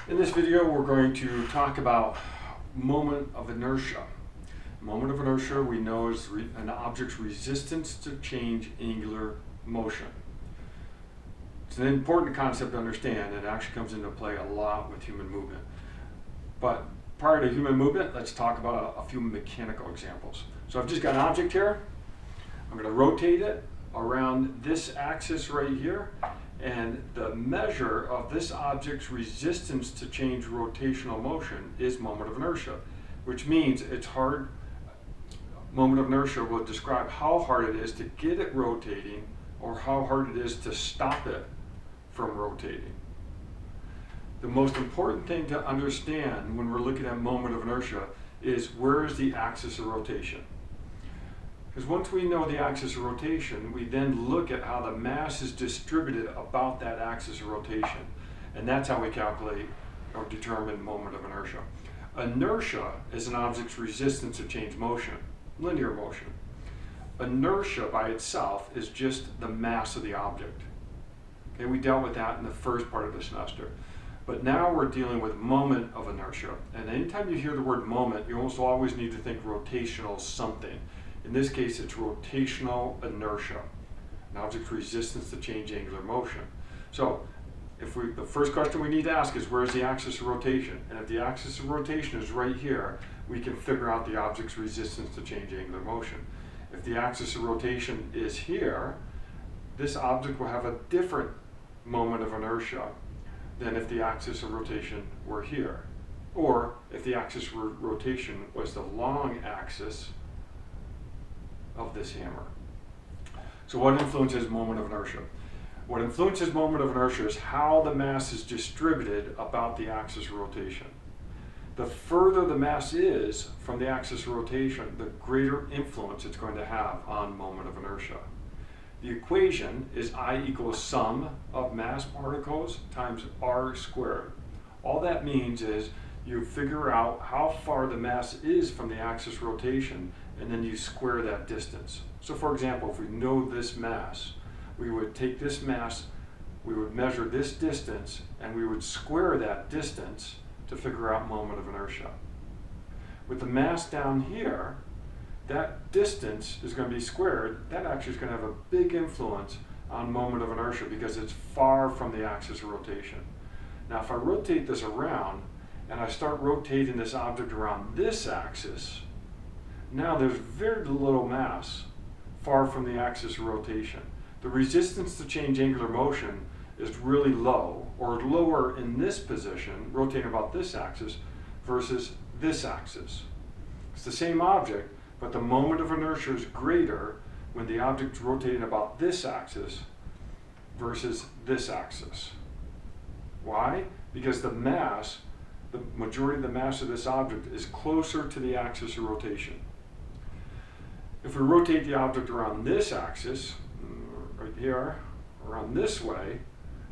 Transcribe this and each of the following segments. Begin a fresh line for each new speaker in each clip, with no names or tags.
In this video, we're going to talk about moment of inertia. Moment of inertia we know is an object's resistance to change angular motion. It's an important concept to understand. It actually comes into play a lot with human movement. But prior to human movement, let's talk about a few mechanical examples. So I've just got an object here. I'm going to rotate it around this axis right here. And the measure of this object's resistance to change rotational motion is moment of inertia, which means it's hard. Moment of inertia will describe how hard it is to get it rotating or how hard it is to stop it from rotating. The most important thing to understand when we're looking at moment of inertia is where is the axis of rotation. Because once we know the axis of rotation, we then look at how the mass is distributed about that axis of rotation. And that's how we calculate or determine moment of inertia. Inertia is an object's resistance to change motion, linear motion. Inertia by itself is just the mass of the object. Okay, we dealt with that in the first part of the semester. But now we're dealing with moment of inertia. And anytime you hear the word moment, you almost always need to think rotational something. In this case, it's rotational inertia, an object's resistance to change angular motion. So, the first question we need to ask is where's the axis of rotation? And if the axis of rotation is right here, we can figure out the object's resistance to change angular motion. If the axis of rotation is here, this object will have a different moment of inertia than if the axis of rotation were here. Or if the axis of rotation was the long axis of this hammer. So what influences moment of inertia? What influences moment of inertia is how the mass is distributed about the axis of rotation. The further the mass is from the axis of rotation, the greater influence it's going to have on moment of inertia. The equation is I equals sum of mass particles times r squared. All that means is you figure out how far the mass is from the axis of rotation, and then you square that distance. So for example, if we know this mass, we would take this mass, we would measure this distance, and we would square that distance to figure out moment of inertia. With the mass down here, that distance is going to be squared. That actually is going to have a big influence on moment of inertia because it's far from the axis of rotation. Now if I rotate this around, and I start rotating this object around this axis, now there's very little mass far from the axis of rotation. The resistance to change angular motion is really low, or lower in this position, rotating about this axis, versus this axis. It's the same object, but the moment of inertia is greater when the object's rotating about this axis versus this axis. Why? Because the mass, the majority of the mass of this object is closer to the axis of rotation. If we rotate the object around this axis, right here, around this way,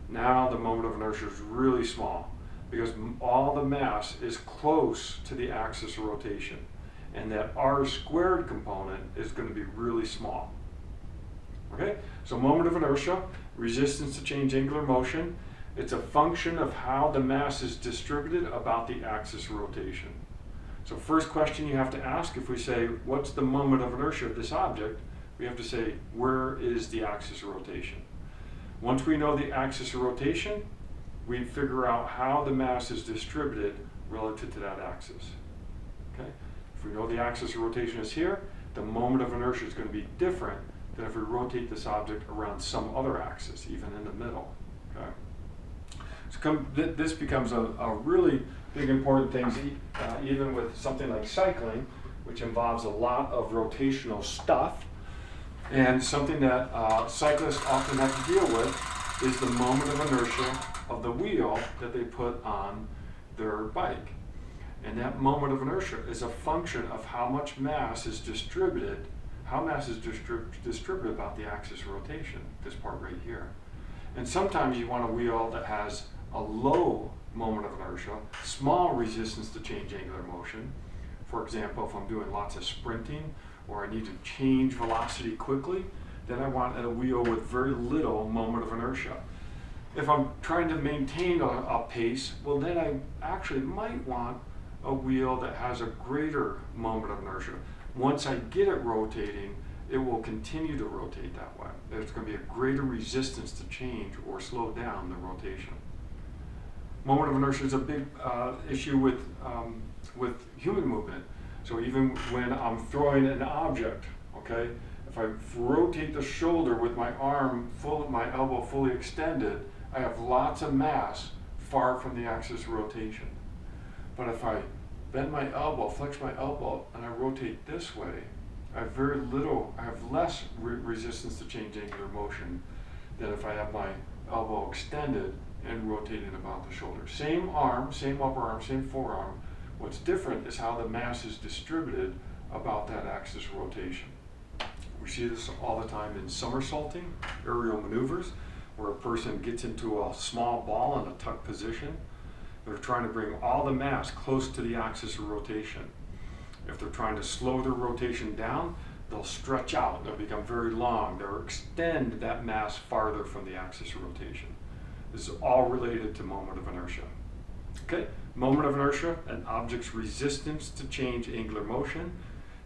now the moment of inertia is really small because all the mass is close to the axis of rotation. And that r squared component is going to be really small. Okay, so moment of inertia, resistance to change angular motion, it's a function of how the mass is distributed about the axis of rotation. So first question you have to ask, if we say, what's the moment of inertia of this object? We have to say, where is the axis of rotation? Once we know the axis of rotation, we figure out how the mass is distributed relative to that axis. Okay? If we know the axis of rotation is here, the moment of inertia is going to be different than if we rotate this object around some other axis, even in the middle. Okay? So this becomes a really big important thing, even with something like cycling, which involves a lot of rotational stuff. And something that cyclists often have to deal with is the moment of inertia of the wheel that they put on their bike. And that moment of inertia is a function of how much mass is distributed, distributed about the axis of rotation, this part right here. And sometimes you want a wheel that has a low moment of inertia, small resistance to change angular motion. For example, if I'm doing lots of sprinting or I need to change velocity quickly, then I want a wheel with very little moment of inertia. If I'm trying to maintain a pace, well then I actually might want a wheel that has a greater moment of inertia. Once I get it rotating, it will continue to rotate that way. There's going to be a greater resistance to change or slow down the rotation. Moment of inertia is a big issue with human movement. So even when I'm throwing an object, okay, if I rotate the shoulder with my my elbow fully extended, I have lots of mass far from the axis of rotation. But if I bend my elbow, flex my elbow, and I rotate this way, I have less resistance to change angular motion than if I have my elbow extended and rotated about the shoulder. Same arm, same upper arm, same forearm. What's different is how the mass is distributed about that axis of rotation. We see this all the time in somersaulting, aerial maneuvers, where a person gets into a small ball in a tuck position. They're trying to bring all the mass close to the axis of rotation. If they're trying to slow their rotation down, they'll stretch out, they'll become very long, they'll extend that mass farther from the axis of rotation. This is all related to moment of inertia. Okay, moment of inertia, an object's resistance to change angular motion.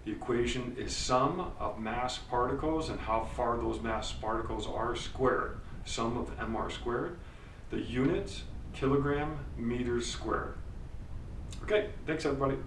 The equation is sum of mass particles and how far those mass particles are squared. Sum of mr squared. The units, kilogram, meters squared. Okay, thanks everybody.